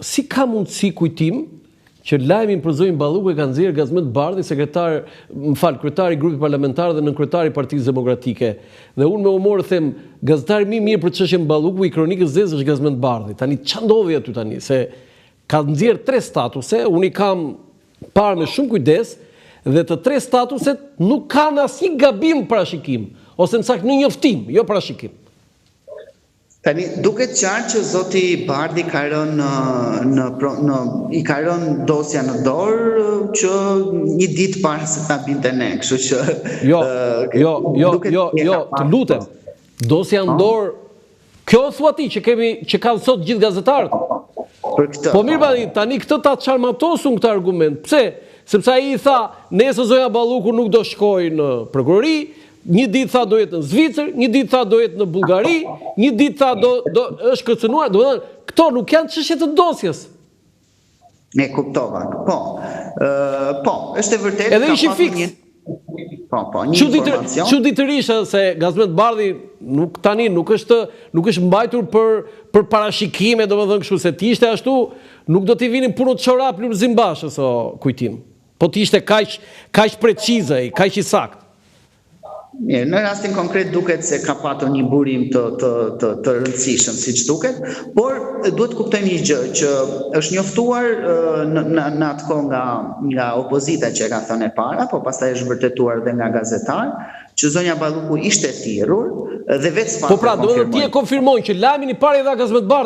si ka mundësi kujtim që lajmin për Zonjën Balluku e ka nxjerrë Gazmet Bardhi, kryetari i grupit parlamentar dhe nënkryetari i Partisë Demokratike. Dhe unë me humor them, gazetari më i mirë për çështjen Balluku i kronikës zezë është Gazmet Bardhi. Tani ç'a ndodhi aty tani? Se ka nxjerrë 3 statuse, unë i kam parë me shumë kujdes, dhe të 3 statuset nuk kanë asnjë gabim parashikim, ose në saktë në njoftim, jo parashikim. Tani, duket qartë që zoti Bardhi ka i ka rënë dosja në dorë që një ditë para se ta binte ne, kështu që Jo, të lutem. Dosja në dorë, kjo thua ti që kanë sot gjithë gazetarët. Po mirë tani këtë ta çarmatosun këtë argument. Pse? Sepse ai i tha, nesër Zonja Balluku nuk do shkojë në prokurori, një ditë tha do jetë në Zvicër, një ditë tha do jetë në Bullgari, një ditë tha do është kërcënuar. Domethënë, këto nuk janë çështje të dosjes. Ne kuptova. Po, është e vërtetë. Edhe ishi fiks. Po, një informacion. Çuditërisht se Gazmet Bardhi nuk është mbajtur për parashikime, domethënë kështu se ti ishte ashtu, nuk do t'i vinin punët çorap Lulzim Bashës o kujtim. Po ti ishte kaq precize, kaq i saktë. Mirë, në rastin konkret duket se ka patur një burim të rëndësishëm, siç duket, por duhet kuptojmë një gjë, që është njoftuar në atë kohë nga opozita që e ka thënë e para, po pastaj është vërtetuar dhe nga gazetar, që Zonja Balluku ishte thirrur dhe vetë Po pra, do të ti e konfirmojnë që lajmin i parë i dha Gazmet Bardhi.